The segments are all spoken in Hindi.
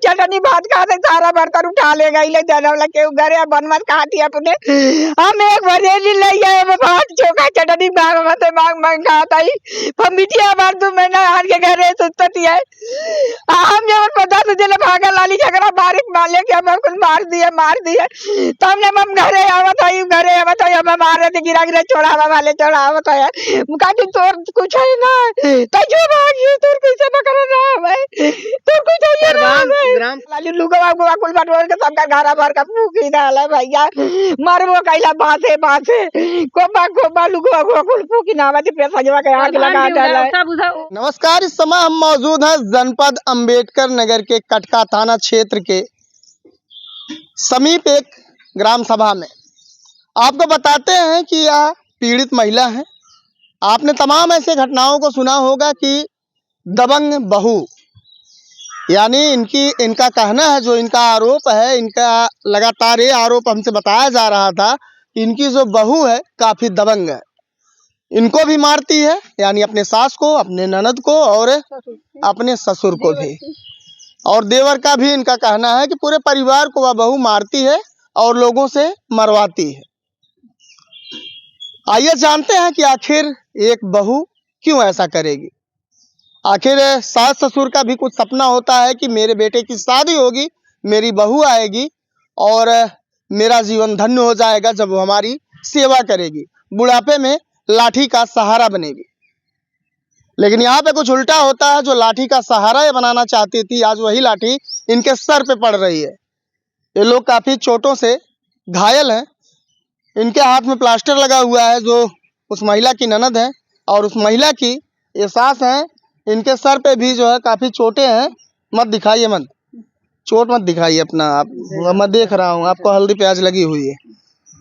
चटनी भात खाते सारा बर्तन उठा ले गई के घरे बनमत खाती अपने हम एक भरेली ले गए भात चोखा चटनी मांग खाता ही मिठिया बार तू मैंने आन के घरे सुतती है हम जब पता तुझे भागा लाली झगड़ा बारिक माले के हम कुछ मार दिए तो हमने हम घरे आवत है हम मारे थे गिरा छोड़ा आवत है काटी तोर कुछ है ना तजो भागी तोर कैसे पकड़ ना भाई तोर कुछ है ना लाली लुगवा कुल बटोर के सबका घरा भर का फूकी डाला भैया मरबो कैला बासे कोबा लुगवा कुल फूकी ना बाती पे सजवा के आग लगा डाला। नमस्कार, इस समय हम मौजूद हैं जनपद अंबेडकर नगर के कटका थाना क्षेत्र के समीप एक ग्राम सभा में। आपको बताते हैं कि यह पीड़ित महिला है। आपने तमाम ऐसे घटनाओं को सुना होगा कि दबंग बहू, यानी इनका कहना है, जो इनका आरोप है, इनका लगातार ये आरोप हमसे बताया जा रहा था कि इनकी जो बहू है काफ़ी दबंग है, इनको भी मारती है, यानी अपने सास को, अपने ननद को और अपने ससुर को भी, और देवर का भी इनका कहना है कि पूरे परिवार को वह बहू मारती है और लोगों से मरवाती है। आइए जानते हैं कि आखिर एक बहू क्यों ऐसा करेगी। आखिर सास ससुर का भी कुछ सपना होता है कि मेरे बेटे की शादी होगी, मेरी बहू आएगी और मेरा जीवन धन्य हो जाएगा जब वो हमारी सेवा करेगी, बुढ़ापे में लाठी का सहारा बनेगी। लेकिन यहाँ पे कुछ उल्टा होता है। जो लाठी का सहारा ये बनाना चाहती थी, आज वही लाठी इनके सर पे पड़ रही है। ये लोग काफ़ी चोटों से घायल हैं। इनके हाथ में प्लास्टर लगा हुआ है, जो उस महिला की ननद है और उस महिला की ये सास है। इनके सर पे भी जो है काफ़ी चोटें हैं। मत दिखाइए, मत चोट मत दिखाइए अपना, आप मैं देख रहा हूँ आपको हल्दी प्याज लगी हुई है।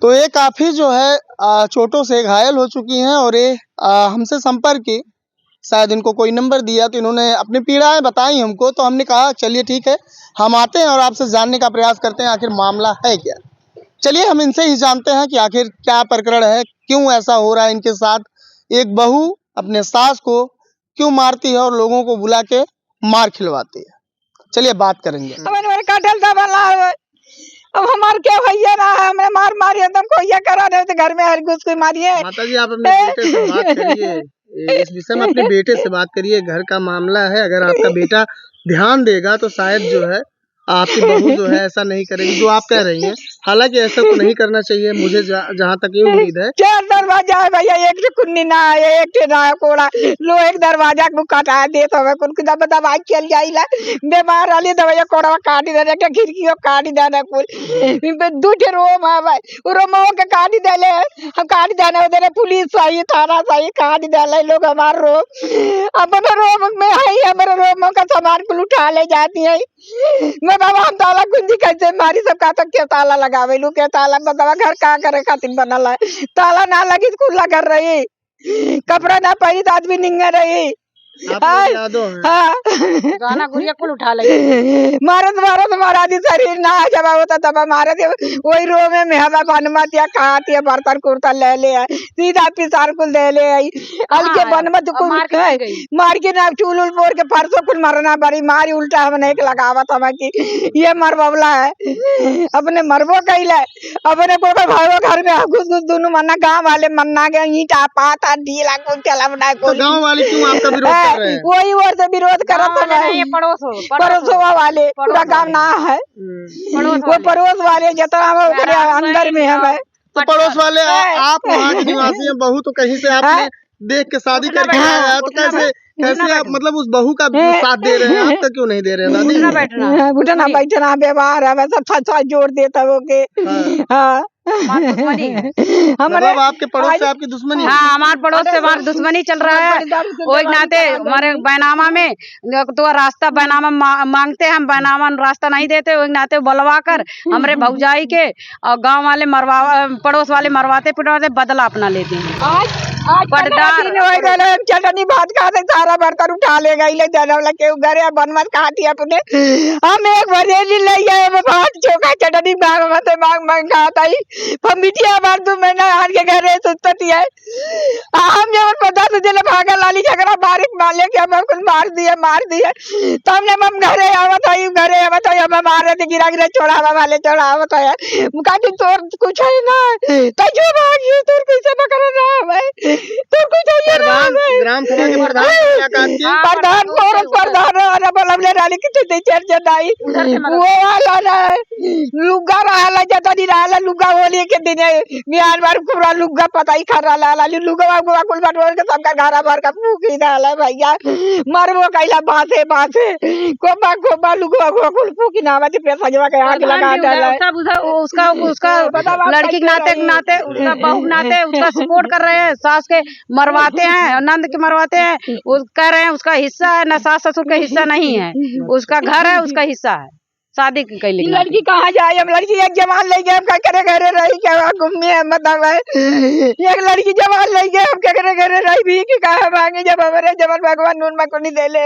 तो ये काफ़ी जो है चोटों से घायल हो चुकी हैं और ये हमसे संपर्क की, शायद इनको कोई नंबर दिया तो इन्होंने अपनी पीड़ाएं बताई हमको। तो हमने कहा चलिए ठीक है, हम आते हैं और आपसे जानने का प्रयास करते हैं आखिर मामला है क्या। चलिए हम इनसे ही जानते हैं कि आखिर क्या प्रकरण है, क्यों ऐसा हो रहा है इनके साथ। एक बहू अपने सास को क्यों मारती है और लोगों को बुला के मार खिलवाती है। चलिए बात करेंगे। अब हमार क्या भैया ना हमें मार एकदम को ये करा रहे थे घर में हर घुस को मारिए। माता जी, आप अपने बेटे से बात करिए, इस विषय में अपने बेटे से बात करिए। घर का मामला है, अगर आपका बेटा ध्यान देगा तो शायद जो है आपकी बहू जो है ऐसा नहीं करेगी जो आप कह रही हैं। हालांकि ऐसा तो नहीं करना चाहिए, मुझे जहाँ तक ये उम्मीद है। चार दरवाजा है भैया, एक कुन्नी ना है, एक ना कोड़ा लो, एक दरवाजा को काटा दे तो हमें कुल दबा दवाई चल जाइला बीमार वाली दवाई कोड़ा काटी देने के खिड़कियों काटी देने कुल दूठे रोम है भाई, रोमो के काटी देले हम काटी देने उधर पुलिस सही थाना सही काटी देले लोग। हमारे रोम अपने रोम में है, हमारे रोमों का सामान कुल उठा ले जाती है। मैं बाबा हम ताला कुंजी कैसे मारी सब का तक के ताला लगावे लू के ताला बतावा घर का करे खातिर बनल है। ताला ना लगी खुला कर रही, कपड़ा ना पहनी तो आदमी निंगा रही। गाना गुड़िया कुल उठा ले मारत मारा शरीर ना जब होता तब मारे वही रोमे में हवा बनमत या खाती है बर्तन कुर्ता ले ले सीधा पिसार कुल दे ले हल्के बनमत कुल मार के ना चूल उल बोर के फरसों कुल मरना बड़ी मारी उल्टा हम नहीं लगावत हम कि ये मरबवला है अपने मरबो कैले अपने को भाई घर में घुस घुस दोनों मन्ना गाँव वाले मन्ना के ईटा पाता ढीला कुल चला बना को गाँव वाले क्यों आपका विरोध कर रहे हैं? वही और से विरोध करत है पड़ोसों वाले पूरा गाँव ना है वो पड़ोस वाले जितना अंदर में है। तो पड़ोस वाले आप वहाँ के निवासी हैं, बहू तो कहीं से आपने देख के शादी करके आया है, तो कैसे आप मतलब उस बहू का साथ दे रहे हैं? आपका क्यों नहीं दे रहे हैं दादी? उठना बैठना व्यवहार है वैसा फसा जोड़ देता हो के। हाँ हमारे आपके पड़ोस से आपकी दुश्मनी? हाँ, हमारे पड़ोस से हमारी दुश्मनी चल रहा है। वो एक नाते हमारे बैनामा में तो रास्ता बैनामा मांगते, हम बैनामा रास्ता नहीं देते, वो एक नाते बुलवा कर हमारे भौजाई के और गांव वाले पड़ोस वाले मरवाते पिटवाते बदला अपना लेते हैं। पटदार चटनी भात खा से सारा बर्तन उठा ले गई ले जनवला के घरे बनमत खाती अपने हम एक भरेली ले गए भात चोखा चटनी मांग मांग खाता ही मिठिया बार 2 महीना हार के घरे सुतती है हम जब पता तो दिल भागा लाली झगड़ा बारिक माले के हम कुछ मार दिए तो हमने हम घरे आवत है हम मारे थे गिरा चढ़ावा वाले चढ़ावत है काटी तोर कुछ है ना तो जो भागी तोर कैसे पकड़ ना भाई तोर कुछ है ना ग्राम सभा के प्रधान क्या काम किए? प्रधान वाला बोलले रानी के ते चर्चा दाई वो वाला ना लुगा रहला जता दी रहला लुगा होली के दिन म्यांमार पूरा लुगा पता ही खा रहला लुगा कुल बटोर के सबका घरा भर का फूकी रहला भैया मरबो कैला बासे कोबा लुगा कुल फूकी ना बात पैसा जमा के आग लगा डाला सब उसका लड़की के नाते उसका बहू के नाते उसका सपोर्ट कर रहे हैं। सास के मरवाते हैं, नंद के मरवाते हैं, कह रहे हैं उसका हिस्सा है ना, सास ससुर का हिस्सा नहीं है, उसका घर है उसका हिस्सा है। शादी की कैली लड़की कहाँ जाए? हम लड़की एक जवान ले गए हम क्या करे घरे रही क्या घूमने है मतलब है एक लड़की जवान ले गए हम क्या करे घरे रही भी कि कहा मांगे जब हमारे जवान भगवान नून में को नहीं दे ले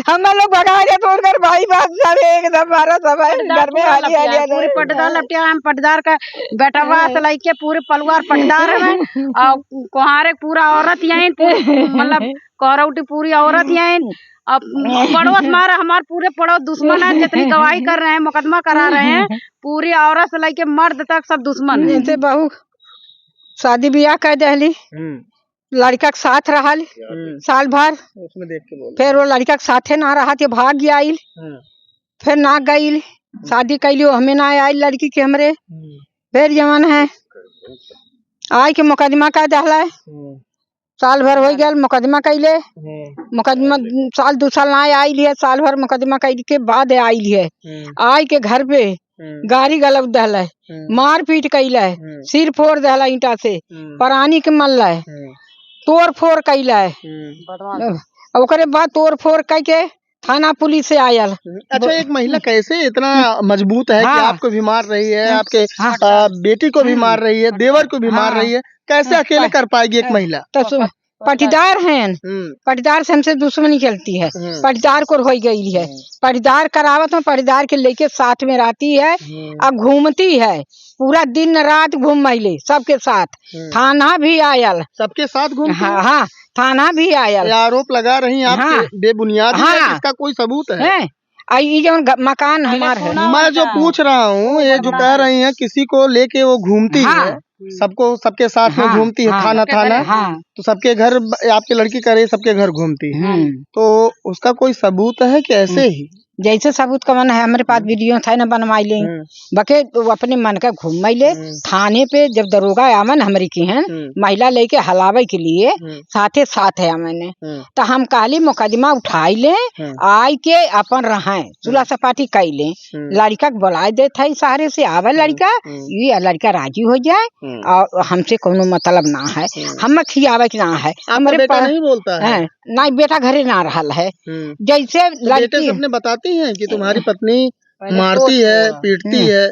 हम लोग भगा रहे तोड़कर भाई बात सब एकदम मारा सब घर में हाली पूरे पटदार लपटिया हम पटदार का बेटा हुआ सलाई के पूरे परिवार पटदार है और कुहारे पूरा औरत यहीं मतलब कोहरौटी पूरी औरत यहीं। अब पड़ोस मारा हमारे पूरे पड़ोस दुश्मन है, जितनी गवाही कर रहे हैं मुकदमा करा रहे हैं पूरी औरत से लेके मर्द तक सब दुश्मन है। जैसे बहू शादी ब्याह कर दहली लड़का के साथ रहा साल भर उसमें देख के बोल फिर वो लड़का के साथे ना रहा थे भाग गया फिर ना गई शादी कैली हमें ना आई लड़की के हमरे फिर जवन है आई के मुकदमा कर दहला साल भर हो गया मुकदमा कैले मुकदमा साल 2 साल ना आई लिए साल भर मुकदमा कैल के बाद आई लिए आई के घर पे गाड़ी गलब दहला मार पीट कैला सिर फोड़ दहला ईंटा से परानी के मल्ला तोड़ फोड़ कैला ओकरे बाद तोड़ फोड़ करके थाना पुलिस से आयल। अच्छा एक महिला कैसे इतना मजबूत है कि आपको भी मार रही है, आपके बेटी को भी मार रही है, देवर को भी मार रही है, कैसे अकेले कर पाएगी एक महिला? तो पटीदार हैं पटीदार से हमसे दुश्मनी चलती है पटीदार को हो गई है पटीदार करावत में पटीदार के लेके साथ में रहती है और घूमती है पूरा दिन रात घूम मैले सबके साथ थाना भी आयल सबके साथ घूम हाँ थाना भी आयल आरोप लगा रही आप बेबुनियाद इसका कोई सबूत है? ये जो मकान हमारा है मैं जो पूछ रहा हूँ ये जो कह रही है किसी को लेके वो घूमती है सबको सबके साथ में घूमती है थाना तो सबके घर आपकी लड़की करे सबके घर घूमती है तो उसका कोई सबूत है कि ऐसे ही जैसे सबूत का मन है हमारे पास वीडियो था ना बनवाई ले बके तो अपने मन का घूम ले थाने पे जब दरोगा आमन हमारी की है महिला लेके हलावे के लिए साथे साथ है मैंने तो हम काली मुकदमा उठाई ले आई के अपन रहे चूल्हा सपाटी कई ले लड़का के बुलाए दे था सहारे से आवे लड़का ये लड़का राजी हो जाए और हमसे कोनो मतलब ना है हम खियावे के ना है हमारे बेटा नहीं बोलता है नहीं बेटा घरे ना रहा है जैसे लड़की अपने बताती है कि तुम्हारी पत्नी मारती है पीटती है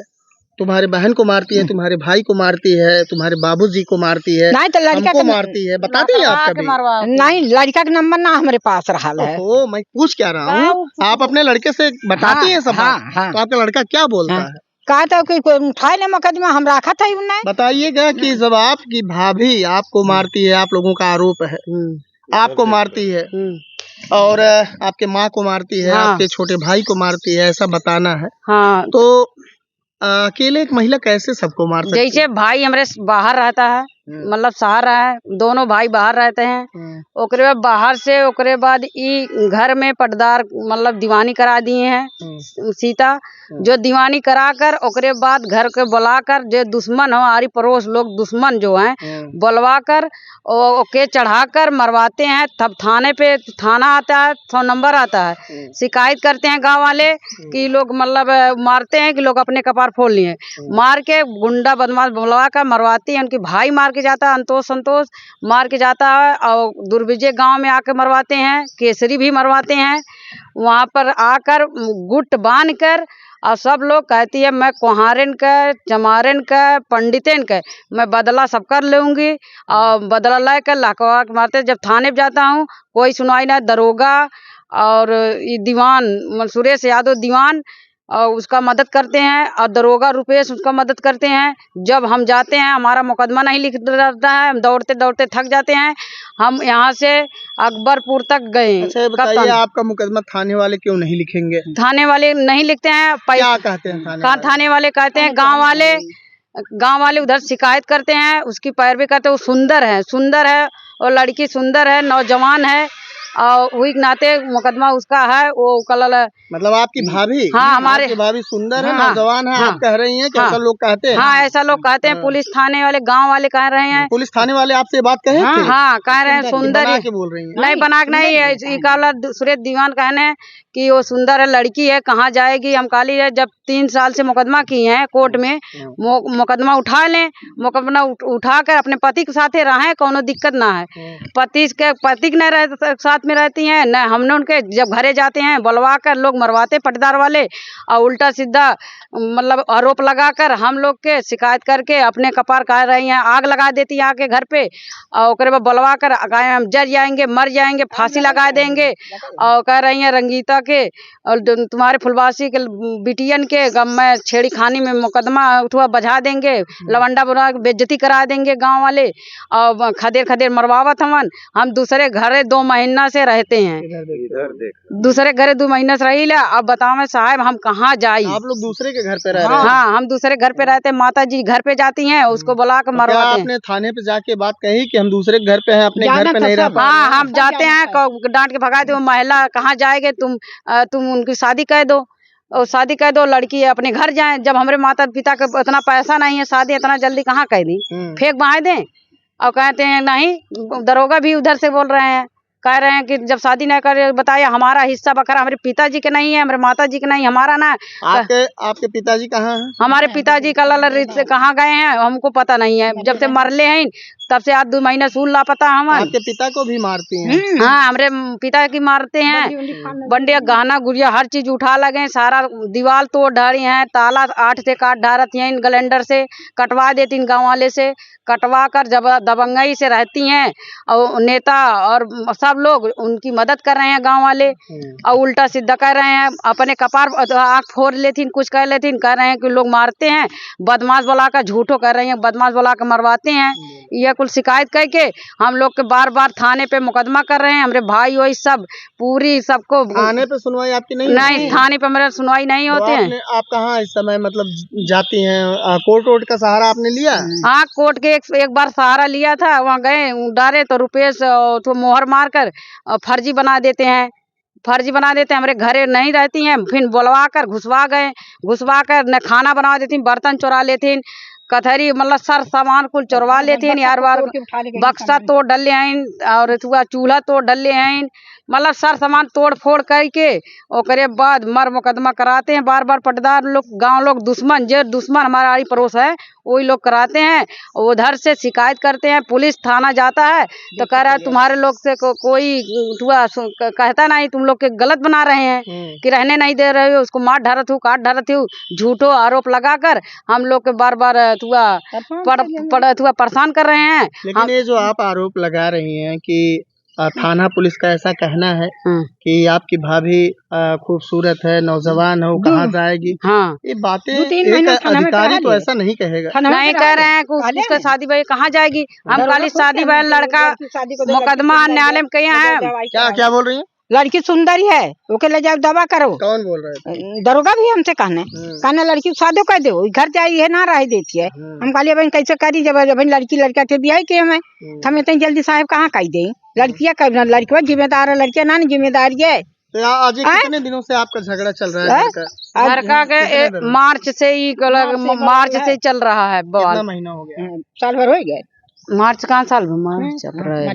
तुम्हारे बहन को मारती है तुम्हारे भाई को मारती है तुम्हारे बाबूजी को मारती है नहीं तो लड़का को मारती है बताती है आप कभी? नहीं लड़का का नंबर ना हमारे पास रहा है मैं पूछ क्या रहा हूँ आप अपने लड़के से बताती है सब तो आपका लड़का क्या बोलता है? कहा था कि उठा ले मुकदमा हम रखा था बताइएगा कि जब आपकी भाभी आपको मारती है आप लोगों का आरोप है आपको मारती है और आपके माँ को मारती है आपके छोटे भाई को मारती है ऐसा बताना है तो अकेले एक महिला कैसे सबको मार सकती है? जैसे भाई हमारे बाहर रहता है मतलब शहर रहा है दोनों भाई बाहर रहते हैं ओकरे बाद बाहर से ओकरे बाद घर में पटदार मतलब दीवानी करा दिए हैं सीता जो दीवानी करा कर ओकरे बाद घर के बुला कर जो दुश्मन हो आरी पड़ोस लोग दुश्मन जो हैं बुलवा कर ओके चढ़ा कर मरवाते हैं तब थाने पे थाना आता है 100 नंबर आता है शिकायत करते हैं गांव वाले कि लोग मतलब मारते हैं कि लोग अपने कपार फोड़ लिए मार के गुंडा बदमाश बुलवा कर मरवाती है उनकी भाई मार के जाता है संतोष मार के जाता है और दुर्विजय गांव में आकर मरवाते हैं केसरी भी मरवाते हैं वहां पर आकर गुट बांध कर और सब लोग कहती है मैं कुहारन का, चमारन का, पंडितन का मैं बदला सब कर लूँगी। और बदला ला कर लकवा के मारते जब थाने पे जाता हूँ कोई सुनवाई ना। दरोगा और ये दीवान सुरेश यादव दीवान और उसका मदद करते हैं और दरोगा रुपेश उसका मदद करते हैं। जब हम जाते हैं हमारा मुकदमा नहीं लिख रहता है, हम दौड़ते दौड़ते थक जाते हैं। हम यहाँ से अकबरपुर तक गए। अच्छा ये बताइए आपका मुकदमा थाने वाले क्यों नहीं लिखेंगे? थाने वाले नहीं लिखते हैं। क्या कहते हैं थाने वाले? थाने वाले कहते हैं गांव वाले उधर शिकायत करते हैं, उसकी पैरवी करते हैं। वो सुंदर है और लड़की सुंदर है, नौजवान है और वही नाते मुकदमा उसका है। वो कल मतलब आपकी भाभी? हाँ हमारे आपकी भाभी सुंदर है, हाँ, नौजवान है। हाँ, आप कह रही हैं कि हाँ, ऐसा लोग कहते हैं? हाँ ऐसा लोग कहते हैं। पुलिस थाने वाले गांव वाले कह रहे हैं। पुलिस थाने वाले आपसे बात कहे थे? हाँ कह रहे हैं सुंदर बना के बोल रही हैं? नहीं बना के नहीं। सुरेश दीवान कहने हैं कि वो सुंदर है, लड़की है, कहाँ जाएगी। हम काली है जब 3 साल से मुकदमा किए हैं कोर्ट में, मुकदमा उठा लें, मुकदमा उठा कर अपने पति के साथ रहे, कोनो दिक्कत ना है। पति के साथ में रहती हैं न, हमने उनके जब घरे जाते हैं बुलवा कर लोग मरवाते पटदार वाले और उल्टा सीधा मतलब आरोप लगा कर हम लोग के शिकायत करके अपने कपार कह रही हैं, आग लगा देती है आके घर पे और ओकरे बाद बुलवा कर हम जर जाएंगे, मर जाएंगे, फांसी लगा देंगे। और कह रही हैं रंगीता के और तुम्हारे फुलवासी के बिटियन के गम में छेड़ी खानी में मुकदमा उठवा बजा देंगे, लवंडा बुरा बेइज्जती करा देंगे गांव वाले और खदेर मरवावत हम दूसरे घरे 2 महीना से रहते हैं। दूसरे घरे 2 महीना से रही ला। अब बताओ साहब हम कहाँ जाई? आप लोग दूसरे के घर पे रह रहे हैं? हाँ हम दूसरे घर पे रहते हैं। माता जी घर पे जाती हैं, उसको बुला कर मरवाते हैं। आपने थाने पे जाके बात कही कि हम दूसरे घर पे हैं, अपने घर पे नहीं रह पा रहे? हाँ हम जाते हैं, डांट के भगा दो, महिला कहाँ जाएंगे तुम उनकी शादी कह दो और शादी कह दो, लड़की अपने घर जाए। जब हमारे माता पिता का इतना पैसा नहीं है, शादी इतना जल्दी कहाँ कह दी, फेंक बहा दें। और कहते हैं नहीं, दरोगा भी उधर से बोल रहे हैं, कह रहे हैं कि जब शादी नहीं कर बताया हमारा हिस्सा बखरा हमारे पिताजी के नहीं है, हमारे माताजी के नहीं, हमारा ना। आपके पिताजी कहाँ हैं? हमारे पिताजी कहाँ गए हैं हमको पता नहीं है। जब से मरले हैं तब से आज 2 महीने सूल लापता हम। आपके पिता को भी मारती हैं? हाँ हमारे पिता की मारते हैं। बंडिया गहना गुड़िया हर चीज उठा लगे, सारा दीवार तोड़ डाली है, ताला 8 से काट डालती हैं, ग्लेंडर से कटवा देती इन गाँव वाले से, कटवा कर जब दबंगई से रहती हैं। और नेता और सब लोग उनकी मदद कर रहे हैं गांव वाले और उल्टा सीधा कर रहे हैं, अपने कपार आँख फोड़ लेती, कुछ कर लेती, कह रहे हैं कि लोग मारते हैं, बदमाश बुला कर झूठो कर रही हैं, बदमाश बुला कर मरवाते हैं। यह कुल शिकायत करके हम लोग के बार थाने पे मुकदमा कर रहे हैं। हमारे भाई वही सब पूरी सबको थाने पे सुनवाई आपकी नहीं, थाने पे मेरा सुनवाई नहीं होते हैं। आप कहाँ इस समय मतलब जाती हैं? कोर्ट का सहारा आपने लिया? हाँ कोर्ट के एक बार सहारा लिया था, वहाँ गए डारे तो रुपेश तो मोहर मार कर फर्जी बना देते हैं। हमारे घरे नहीं रहती हैं, फिर बुलवा कर घुसवा कर न खाना बना देती, बर्तन चुरा लेती, कथरी मतलब सर सामान कुल चुरवा लेती हैं यार बार। बक्सा तोड़ डले हैं और चूल्हा तोड़ डले हैं, मतलब सर सामान तोड़ फोड़ करके ओकरे बाद मर मुकदमा कराते हैं। बार पटदार लोग गांव लोग दुश्मन हमारा आड़ी पड़ोस है वही लोग कराते हैं। उधर से शिकायत करते हैं, पुलिस थाना जाता है तो कह रहा है तुम्हारे लोग से कोई कहता नहीं, तुम लोग के गलत बना रहे हैं कि रहने नहीं दे रहे हो, उसको मार ढारत हूँ, काट ढारत हूँ, झूठो आरोप लगाकर हम लोग के बार परेशान कर रहे हैं। लेकिन ये जो आप आरोप लगा रही हैं कि थाना पुलिस का ऐसा कहना है कि आपकी भाभी खूबसूरत है, नौजवान है, वो कहाँ जाएगी, हाँ ये बातें एक अधिकारी तो ऐसा नहीं कहेगा। नहीं कह रहे हैं उसका शादी भाई कहाँ जाएगी। हम खाली शादी भाई लड़का मुकदमा न्यायालय में किया है। क्या बोल रही हैं? लड़की सुंदर है, ओके ले जाओ दवा करो। कौन बोल रहे थे? दरोगा भी हमसे कहने लड़की शादी कर दो, घर जाइए ना रह देती है। हम कहलिए भाई कैसे करी, जब लड़की लड़का के ब्याह के हमें इतनी जल्दी साहब कहाँ कही दे। लड़कियाँ कब लड़कियाँ जिम्मेदार है, लड़कियाँ ना जिम्मेदारी है। तो आज कितने दिनों से आपका झगड़ा चल रहा है? घर का मार्च से ही चल रहा है। कितना महीना हो गया? साल भर हो गया। मार्च कहाँ साल भर, मार्च चल रहा है,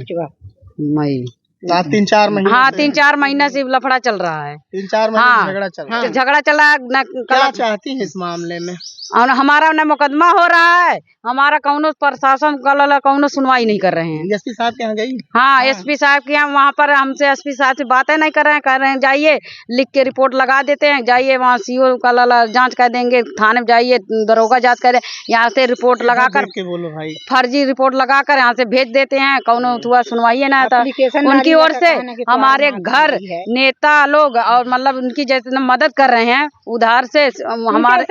मई 3-4 महीने। हाँ 3-4 महीना से लफड़ा चल रहा है। 3-4 महीने झगड़ा चल रहा है। झगड़ा चला। क्या चाहती है इस मामले में? और हमारा न मुकदमा हो रहा है, हमारा कौनो प्रशासन का कौनो सुनवाई नहीं कर रहे हैं। एसपी साहब के यहाँ गई? हाँ, एसपी साहब के यहाँ, वहाँ पर हमसे एसपी साहब से बातें नहीं कर रहे हैं, कह रहे हैं जाइए लिख के रिपोर्ट लगा देते हैं, जाइए वहाँ सीओ का जांच कर देंगे, थाने में जाइए दरोगा जांच करे, यहाँ से रिपोर्ट लगाकर के बोलो भाई, फर्जी रिपोर्ट लगाकर यहाँ से भेज देते हैं, कौनो हुआ सुनवाई ना था। उनकी ओर से हमारे घर नेता लोग और मतलब उनकी जैसे मदद कर रहे हैं, उधार से हमारे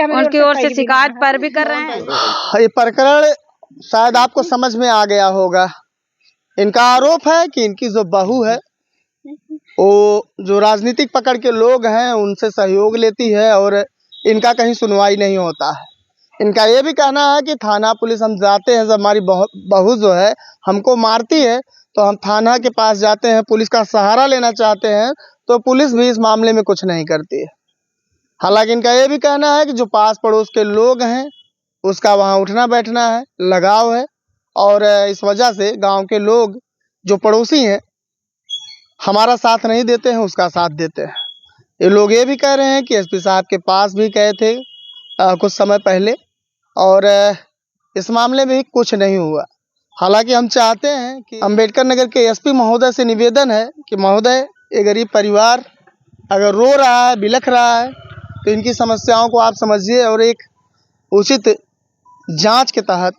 उनकी ओर से शिकायत पर भी कर रहे हैं। ये प्रकरण शायद आपको समझ में आ गया होगा। इनका आरोप है कि इनकी जो बहू है वो जो राजनीतिक पकड़ के लोग हैं उनसे सहयोग लेती है और इनका कहीं सुनवाई नहीं होता है। इनका ये भी कहना है कि थाना पुलिस हम जाते हैं, जब हमारी बहू जो है हमको मारती है तो हम थाना के पास जाते हैं, पुलिस का सहारा लेना चाहते हैं तो पुलिस भी इस मामले में कुछ नहीं करती है। हालांकि इनका ये भी कहना है कि जो पास पड़ोस के लोग हैं उसका वहाँ उठना बैठना है, लगाव है और इस वजह से गांव के लोग जो पड़ोसी हैं हमारा साथ नहीं देते हैं, उसका साथ देते हैं। ये लोग ये भी कह रहे हैं कि एसपी साहब के पास भी गए थे कुछ समय पहले और इस मामले में भी कुछ नहीं हुआ। हालांकि हम चाहते हैं कि अंबेडकर नगर के एसपी महोदय से निवेदन है कि महोदय, ये गरीब परिवार अगर रो रहा है, बिलख रहा है तो इनकी समस्याओं को आप समझिए और एक उचित जांच के तहत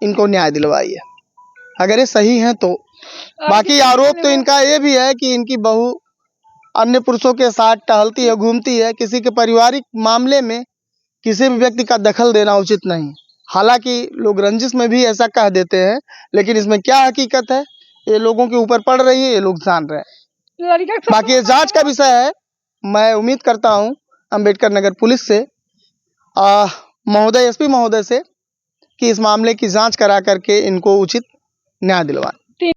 इनको न्याय दिलवाइए, अगर ये सही हैं तो। बाकी आरोप तो इनका ये भी है कि इनकी बहू अन्य पुरुषों के साथ टहलती है, घूमती है। किसी के पारिवारिक मामले में किसी भी व्यक्ति का दखल देना उचित नहीं। हालांकि लोग रंजिश में भी ऐसा कह देते हैं, लेकिन इसमें क्या हकीकत है ये लोगों के ऊपर पड़ रही है, ये लोग जान रहे हैं। बाकी ये जांच का विषय है। मैं उम्मीद करता हूं अंबेडकर नगर पुलिस से महोदय, एसपी महोदय से कि इस मामले की जांच करा करके इनको उचित न्याय दिलवाएं।